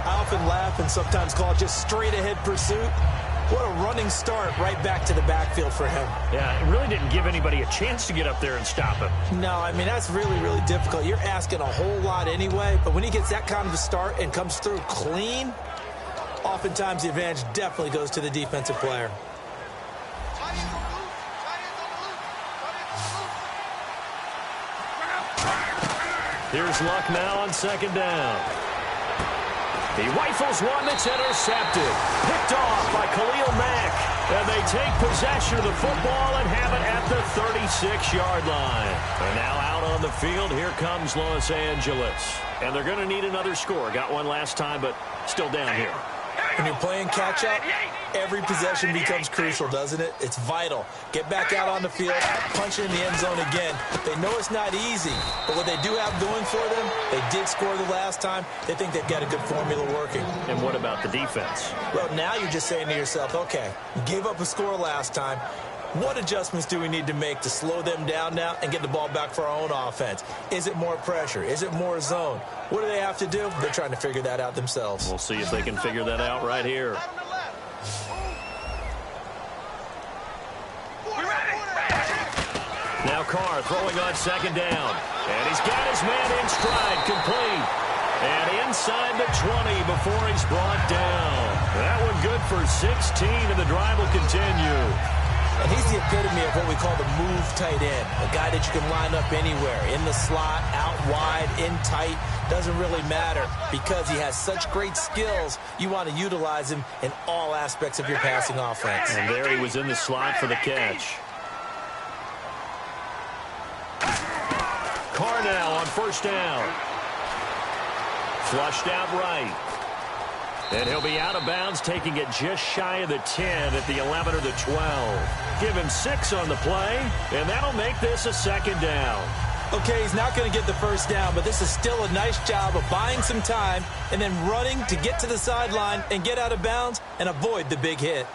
I often laugh and sometimes call it just straight-ahead pursuit. What a running start right back to the backfield for him. Yeah, it really didn't give anybody a chance to get up there and stop him. No, I mean, that's really, really difficult. You're asking a whole lot anyway, but when he gets that kind of a start and comes through clean, oftentimes the advantage definitely goes to the defensive player. Here's Luck now on second down. He rifles one that's intercepted. Picked off by Khalil Mack. And they take possession of the football and have it at the 36-yard line. And now out on the field, here comes Los Angeles. And they're going to need another score. Got one last time, but still down here. When you're playing catch-up, every possession becomes crucial, doesn't it? It's vital. Get back out on the field, punch it in the end zone again. They know it's not easy, but what they do have going for them, they did score the last time. They think they've got a good formula working. And what about the defense? Well, now you're just saying to yourself, okay, you gave up a score last time. What adjustments do we need to make to slow them down now and get the ball back for our own offense? Is it more pressure? Is it more zone? What do they have to do? They're trying to figure that out themselves. We'll see if they can figure that out right here. Now Carr throwing on second down. And he's got his man in stride, complete. And inside the 20 before he's brought down. That one good for 16, and the drive will continue. And he's the epitome of what we call the move tight end. A guy that you can line up anywhere. In the slot, out wide, in tight. Doesn't really matter because he has such great skills. You want to utilize him in all aspects of your passing offense. And there he was in the slot for the catch. Carr now on first down. Flushed out right. And he'll be out of bounds, taking it just shy of the 10 at the 11 or the 12. Give him 6 on the play, and that'll make this a second down. Okay, he's not going to get the first down, but this is still a nice job of buying some time and then running to get to the sideline and get out of bounds and avoid the big hit.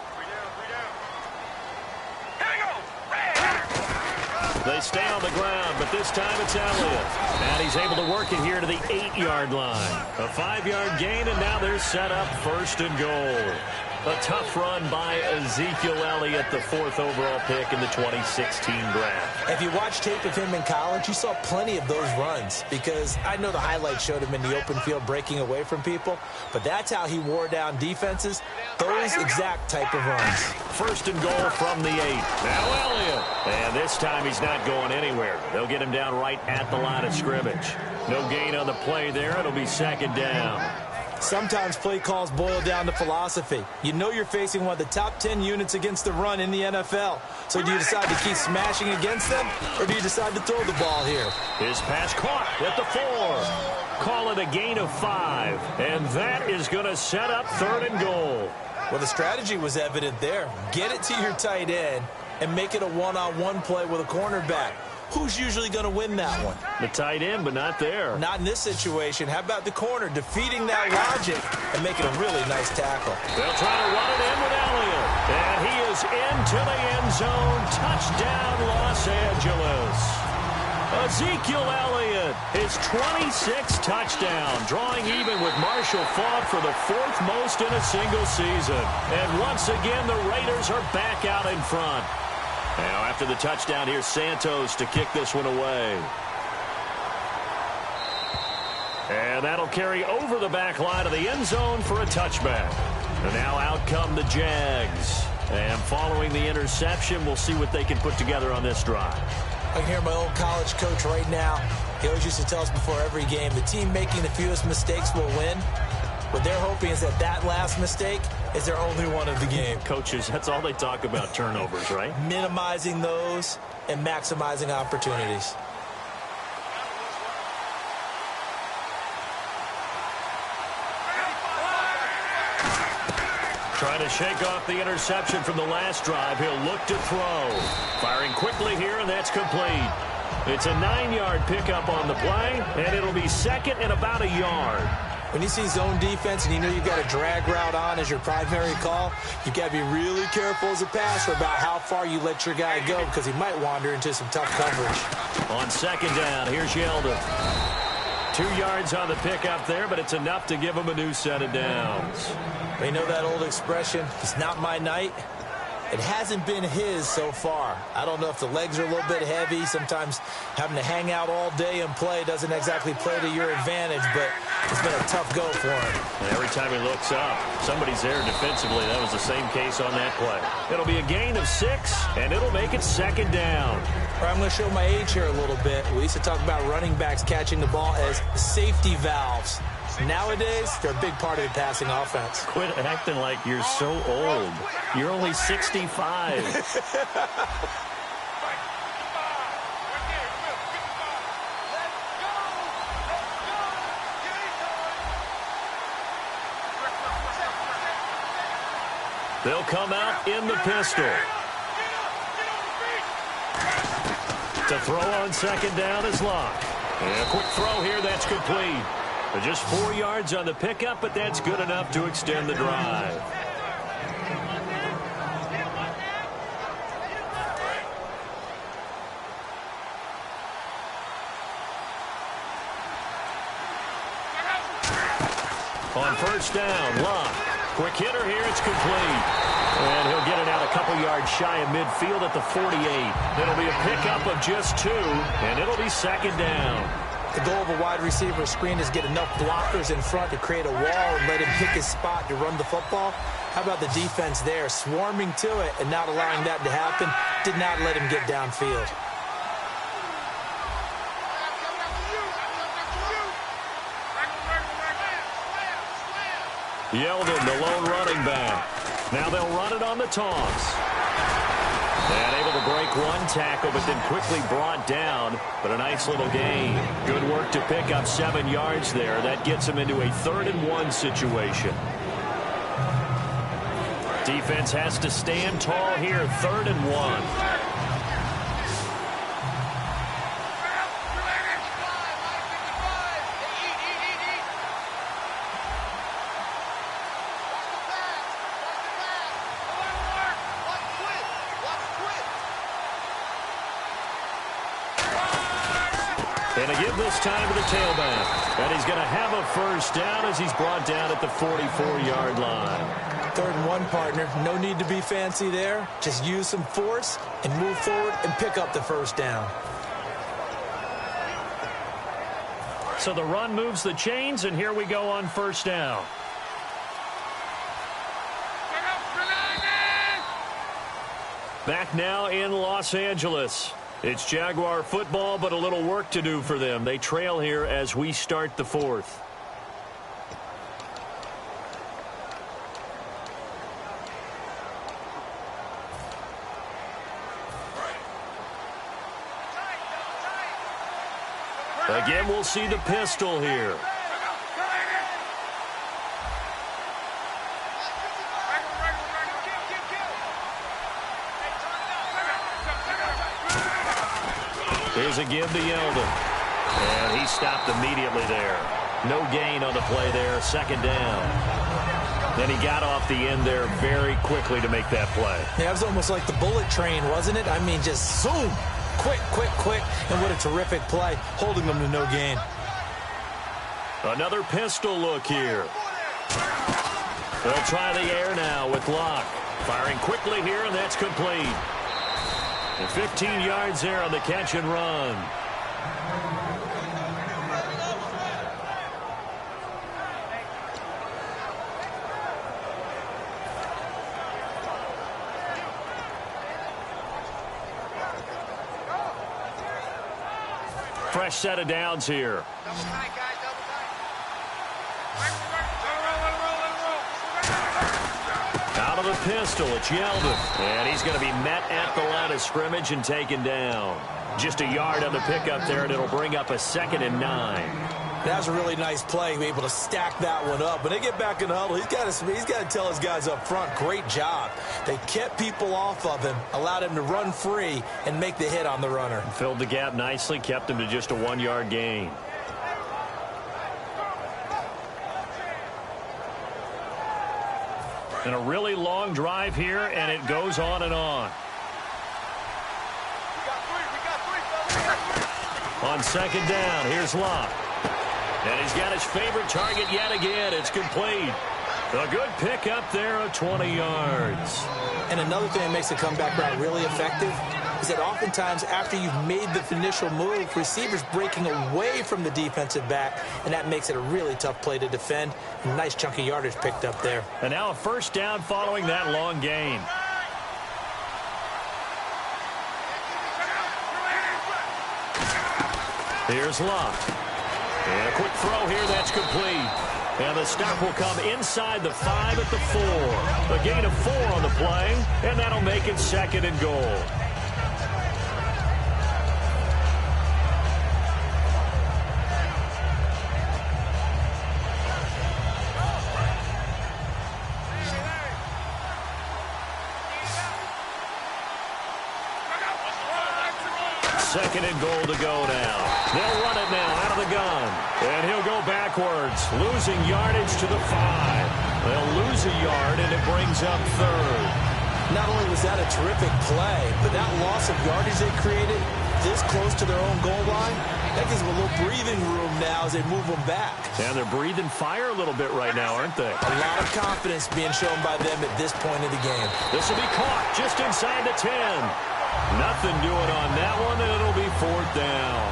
They stay on the ground, but this time it's Elliott. And he's able to work it here to the 8-yard line. A 5-yard gain, and now they're set up first and goal. A tough run by Ezekiel Elliott, the 4th overall pick in the 2016 draft. If you watch tape of him in college, you saw plenty of those runs because I know the highlights showed him in the open field breaking away from people, but that's how he wore down defenses, those exact type of runs. First and goal from the 8. Now Elliott. And this time he's not going anywhere. They'll get him down right at the line of scrimmage. No gain on the play there. It'll be second down. Sometimes play calls boil down to philosophy. You know you're facing one of the top 10 units against the run in the NFL. So do you decide to keep smashing against them, or do you decide to throw the ball here? His pass caught at the 4. Call it a gain of 5. And that is going to set up third and goal. Well, the strategy was evident there. Get it to your tight end and make it a one-on-one play with a cornerback. Who's usually going to win that one? The tight end, but not there. Not in this situation. How about the corner defeating that logic and making a really nice tackle? They'll try to run it in with Elliott. And he is into the end zone. Touchdown, Los Angeles. Ezekiel Elliott, his 26th touchdown, drawing even with Marshall Faulk for the 4th most in a single season. And once again, the Raiders are back out in front. Now, after the touchdown, here's Santos to kick this one away. And that'll carry over the back line of the end zone for a touchback. And now out come the Jags. And following the interception, we'll see what they can put together on this drive. I can hear my old college coach right now. He always used to tell us before every game, the team making the fewest mistakes will win. What they're hoping is that that last mistake is their only one of the game. Coaches, that's all they talk about, turnovers, right? Minimizing those and maximizing opportunities. Trying to shake off the interception from the last drive. He'll look to throw. Firing quickly here, and that's complete. It's a 9-yard pickup on the play, and it'll be second and about a yard. When you see zone defense and you know you've got a drag route on as your primary call, you've got to be really careful as a passer about how far you let your guy go because he might wander into some tough coverage. On second down, here's Yeldon. 2 yards on the pickup there, but it's enough to give him a new set of downs. You know that old expression, it's not my night? It hasn't been his so far. I don't know if the legs are a little bit heavy. Sometimes having to hang out all day and play doesn't exactly play to your advantage, but it's been a tough go for him. And every time he looks up, somebody's there defensively. That was the same case on that play. It'll be a gain of 6, and it'll make it second down. All right, I'm going to show my age here a little bit. We used to talk about running backs catching the ball as safety valves. Nowadays, they're a big part of the passing offense. Quit acting like you're so old. You're only 65. They'll come out in the pistol. To throw on second down is Locke. And a quick throw here, that's complete. Just 4 yards on the pickup, but that's good enough to extend the drive. On first down, Locke. Quick hitter here, it's complete. And he'll get it out a couple yards shy of midfield at the 48. It'll be a pickup of just 2, and it'll be second down. The goal of a wide receiver screen is get enough blockers in front to create a wall and let him pick his spot to run the football. How about the defense there, swarming to it and not allowing that to happen? Did not let him get downfield. Yeldon, the lone running back. Now they'll run it on the toss. And able to break one tackle, but then quickly brought down. But a nice little gain. Good work to pick up 7 yards there. That gets him into a 3rd-and-1 situation. Defense has to stand tall here. 3rd-and-1. And a give this time to the tailback. And he's going to have a first down as he's brought down at the 44-yard line. 3rd-and-1, partner. No need to be fancy there. Just use some force and move forward and pick up the first down. So the run moves the chains, and here we go on first down. Back now in Los Angeles. It's Jaguar football, but a little work to do for them. They trail here as we start the 4th. Again, we'll see the pistol here. Here's a give to Yeldon. And he stopped immediately there. No gain on the play there. 2nd down. Then he got off the end there very quickly to make that play. Yeah, it was almost like the bullet train, wasn't it? I mean, just zoom. Quick, quick, quick. And what a terrific play, holding them to no gain. Another pistol look here. They'll try the air now with Locke. Firing quickly here, and that's complete. And 15 yards there on the catch and run. Fresh set of downs here. Out of the pistol, it's Yeldon. And he's going to be met at the line of scrimmage and taken down. Just a yard on the pickup there, and it'll bring up a 2nd and 9. That was a really nice play, be able to stack that one up. When they get back in the huddle, he's got to tell his guys up front, great job. They kept people off of him, allowed him to run free and make the hit on the runner. Filled the gap nicely, kept him to just a 1-yard gain. And a really long drive here, and it goes on and on. On 2nd down, here's Locke. And he's got his favorite target yet again. It's complete. A good pickup there of 20 yards. And another thing that makes the comeback route really effective is that oftentimes after you've made the initial move, receivers breaking away from the defensive back, and that makes it a really tough play to defend. A nice chunk of yardage picked up there. And now a first down following that long gain. Here's Locke. And a quick throw here, that's complete. And the stop will come inside the 5 at the 4. A gain of 4 on the play, and that'll make it 2nd and goal. Second and goal to go now. They'll run it now out of the gun. And he'll go backwards, losing yardage to the 5. They'll lose a yard, and it brings up 3rd. Not only was that a terrific play, but that loss of yardage they created this close to their own goal line, that gives them a little breathing room now as they move them back. And they're breathing fire a little bit right now, aren't they? A lot of confidence being shown by them at this point of the game. This will be caught just inside the 10. Nothing doing on that one, and it'll be 4th down.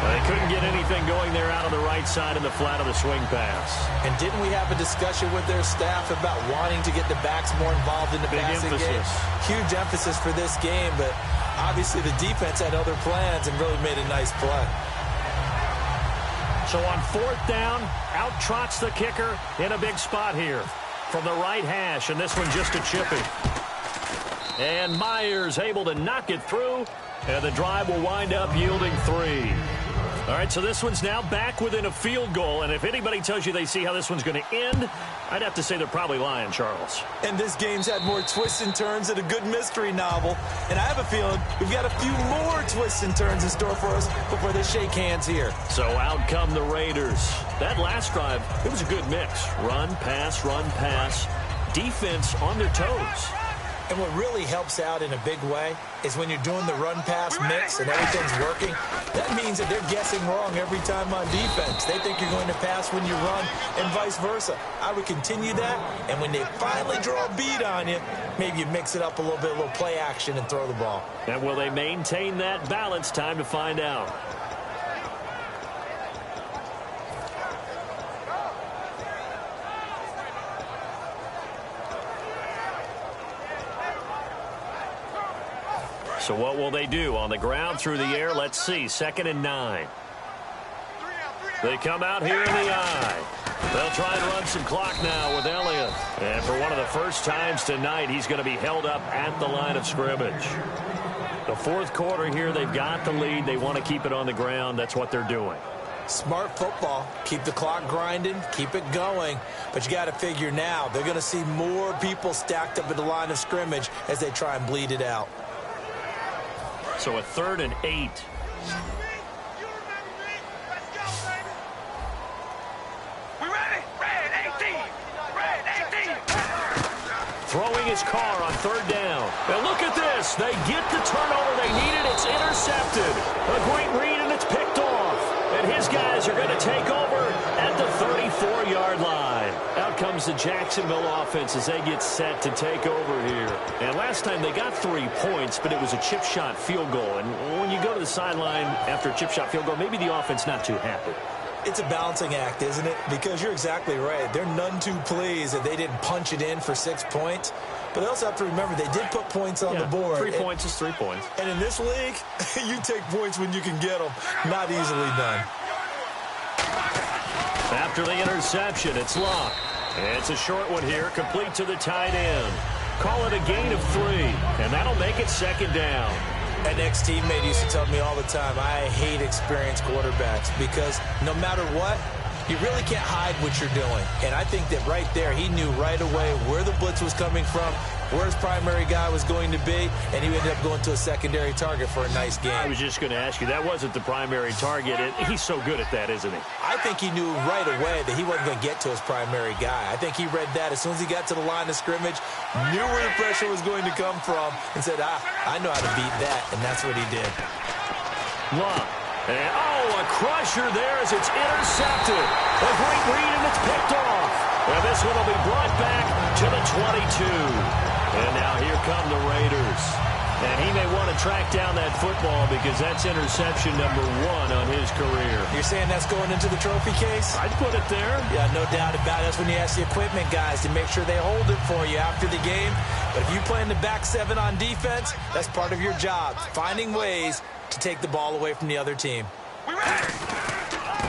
They couldn't get anything going there out of the right side in the flat of the swing pass. And didn't we have a discussion with their staff about wanting to get the backs more involved in the passing game? Huge emphasis for this game, but obviously the defense had other plans and really made a nice play. So on 4th down, out trots the kicker in a big spot here from the right hash, and this one just a chippy. And Myers able to knock it through, and the drive will wind up yielding 3. All right, so this one's now back within a field goal, and if anybody tells you they see how this one's going to end, I'd have to say they're probably lying, Charles. And this game's had more twists and turns than a good mystery novel, and I have a feeling we've got a few more twists and turns in store for us before they shake hands here. So out come the Raiders. That last drive, it was a good mix. Run, pass, defense on their toes. And what really helps out in a big way is when you're doing the run-pass mix and everything's working, that means that they're guessing wrong every time on defense. They think you're going to pass when you run and vice versa. I would continue that, and when they finally draw a beat on you, maybe you mix it up a little play action and throw the ball. And will they maintain that balance? Time to find out. So what will they do? On the ground, through the air, let's see. 2nd and 9. They come out here in the eye. They'll try and run some clock now with Elliott. And for one of the first times tonight, he's going to be held up at the line of scrimmage. The 4th quarter here, they've got the lead. They want to keep it on the ground. That's what they're doing. Smart football. Keep the clock grinding. Keep it going. But you got to figure now, they're going to see more people stacked up at the line of scrimmage as they try and bleed it out. So a 3rd and 8. Throwing his car on 3rd down. And look at this. They get the turnover they needed. It's intercepted. A great read, and it's picked off. And his guys are going to take over at the 34-yard line. Out comes the Jacksonville offense as they get set to take over here. And last time they got 3 points, but it was a chip shot field goal. And when you go to the sideline after a chip shot field goal, maybe the offense not too happy. It's a balancing act, isn't it? Because you're exactly right. They're none too pleased that they didn't punch it in for 6 points. But they also have to remember they did put points on the board. 3 points is 3 points. And in this league, you take points when you can get them. Not easily done. After the interception, it's Locke. It's a short one here, complete to the tight end. Call it a gain of 3, and that'll make it 2nd down. An ex-teammate used to tell me all the time, I hate experienced quarterbacks because no matter what, you really can't hide what you're doing. And I think that right there, he knew right away where the blitz was coming from, where his primary guy was going to be, and he ended up going to a secondary target for a nice game. I was just going to ask you, that wasn't the primary target. He's so good at that, isn't he? I think he knew right away that he wasn't going to get to his primary guy. I think he read that as soon as he got to the line of scrimmage, knew where the pressure was going to come from, and said, I know how to beat that, and that's what he did. Locke. And, oh, a crusher there as it's intercepted. A great read, and it's picked off. And this one will be brought back to the 22. And now here come the Raiders. And he may want to track down that football because that's interception number 1 on his career. You're saying that's going into the trophy case? I'd put it there. Yeah, no doubt about it. That's when you ask the equipment guys to make sure they hold it for you after the game. But if you play in the back 7 on defense, that's part of your job, finding ways to take the ball away from the other team.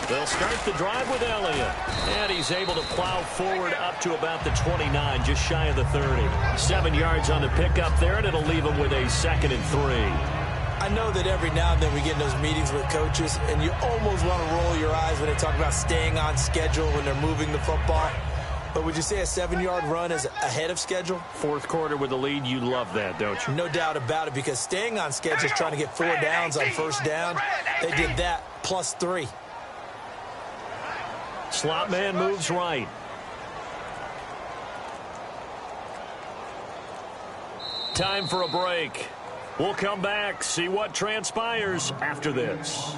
They'll start the drive with Elliott. And he's able to plow forward up to about the 29, just shy of the 30. 7 yards on the pickup there, and it'll leave him with a 2nd and 3. I know that every now and then we get in those meetings with coaches, and you almost want to roll your eyes when they talk about staying on schedule when they're moving the football. But would you say a 7-yard run is ahead of schedule? Fourth quarter with the lead, you love that, don't you? No doubt about it, because staying on schedule is trying to get 4 downs on first down. They did that plus 3. Slot man moves right. Time for a break. We'll come back, see what transpires after this.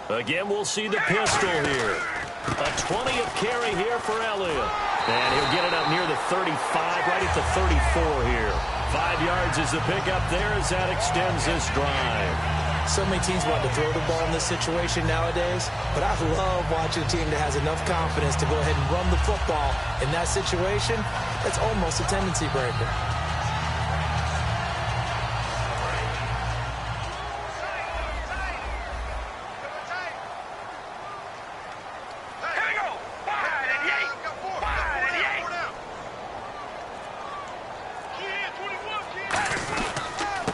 Again, we'll see the pistol here. A 20th carry here for Elliott. And he'll get it up near the 35, right at the 34 here. 5 yards is the pickup there as that extends this drive. So many teams want to throw the ball in this situation nowadays, but I love watching a team that has enough confidence to go ahead and run the football in that situation. That's almost a tendency breaker.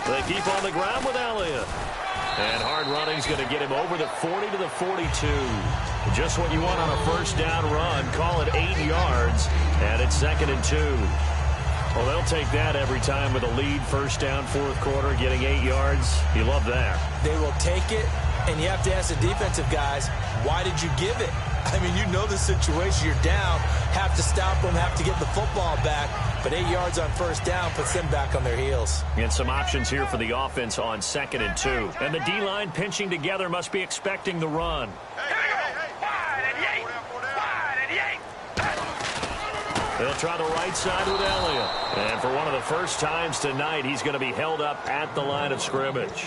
They keep on the ground with Elliott. And hard running's going to get him over the 40 to the 42. Just what you want on a first down run. Call it 8 yards. And it's 2nd and 2. Well, they'll take that every time with a lead. First down, fourth quarter, getting 8 yards. You love that. They will take it, and you have to ask the defensive guys, why did you give it? I mean, you know the situation. You're down, have to stop them, have to get the football back. But 8 yards on first down puts them back on their heels. And some options here for the offense on 2nd and 2. And the D-line pinching together must be expecting the run. They'll try the right side with Elliott. And for one of the first times tonight, he's going to be held up at the line of scrimmage.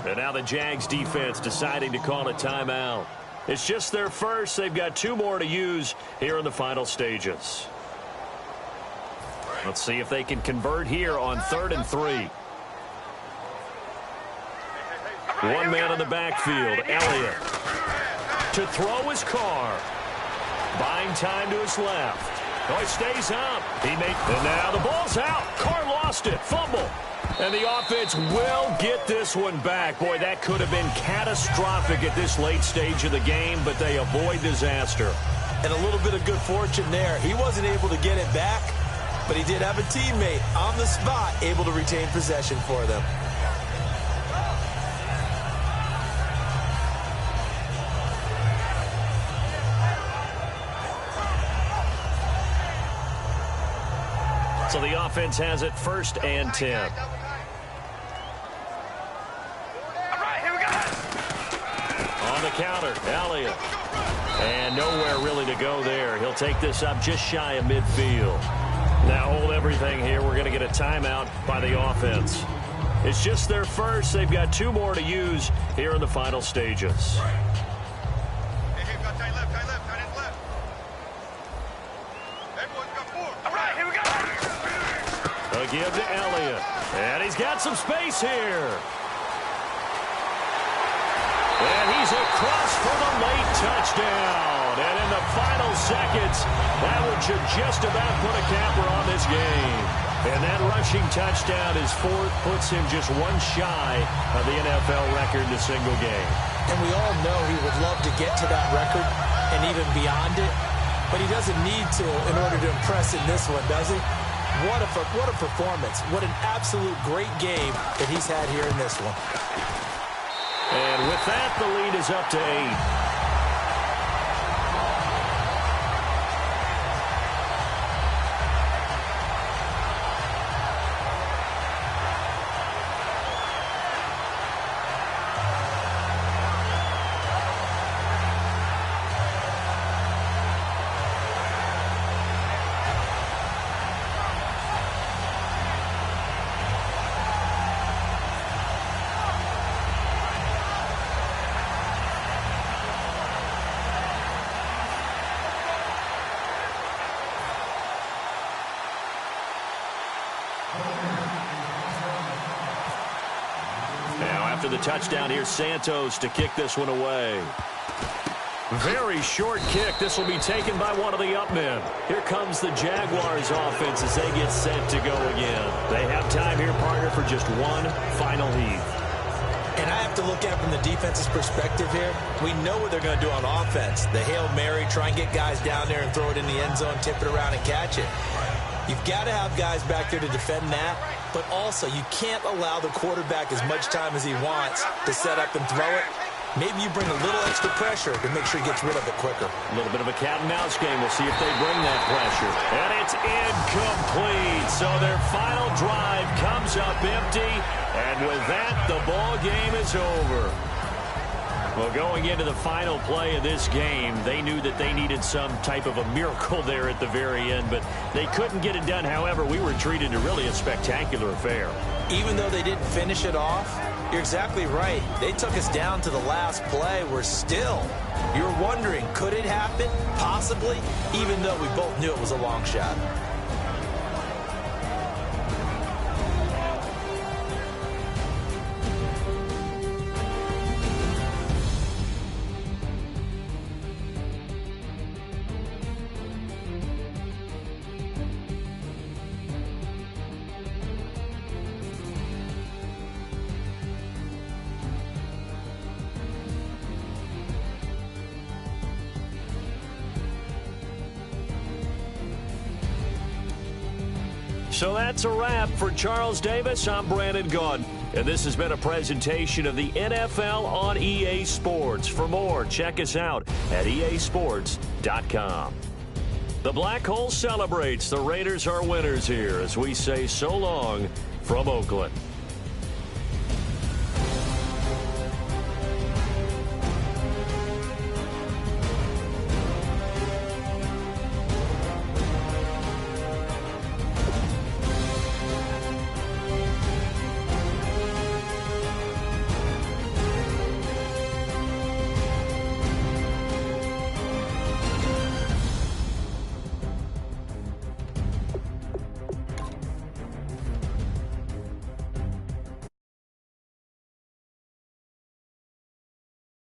And now the Jags defense deciding to call a timeout. It's just their first. They've got 2 more to use here in the final stages. Let's see if they can convert here on 3rd and 3. One man in the backfield, Elliott. To throw his car. Buying time to his left. Oh, he stays up. And now the ball's out. Carr lost it. Fumble. And the offense will get this one back. Boy, that could have been catastrophic at this late stage of the game, but they avoid disaster. And a little bit of good fortune there. He wasn't able to get it back, but he did have a teammate on the spot able to retain possession for them. So the offense has it 1st and 10. All right, here we go. On the counter, Elliott. And nowhere really to go there. He'll take this up just shy of midfield. Now hold everything here. We're going to get a timeout by the offense. It's just their first. They've got 2 more to use here in the final stages. A give to Elliott. And he's got some space here. And he's across for the late touchdown. And in the final seconds, that one should just about put a capper on this game. And that rushing touchdown, his 4th, puts him just 1 shy of the NFL record in a single game. And we all know he would love to get to that record and even beyond it. But he doesn't need to in order to impress in this one, does he? What a performance. What an absolute great game that he's had here in this one. And with that, the lead is up to 8. after the touchdown. Here's Santos to kick this one away. Very short kick. This will be taken by one of the up men. Here comes the Jaguars offense as they get set to go again. They have time here, partner, for just one final heave. And I have to look at it from the defense's perspective here. We know what they're going to do on offense. The Hail Mary, try and get guys down there and throw it in the end zone, tip it around and catch it. You've got to have guys back there to defend that, but also you can't allow the quarterback as much time as he wants to set up and throw it. Maybe you bring a little extra pressure to make sure he gets rid of it quicker. A little bit of a cat and mouse game. We'll see if they bring that pressure. And it's incomplete. So their final drive comes up empty. And with that, the ball game is over. Well, going into the final play of this game, they knew that they needed some type of a miracle there at the very end, but they couldn't get it done. However, we were treated to really a spectacular affair. Even though they didn't finish it off, you're exactly right. They took us down to the last play. You're wondering, could it happen? Possibly, even though we both knew it was a long shot. So that's a wrap for Charles Davis. I'm Brandon Gaudin, and this has been a presentation of the NFL on EA Sports. For more, check us out at easports.com. The Black Hole celebrates. The Raiders are winners here as we say so long from Oakland.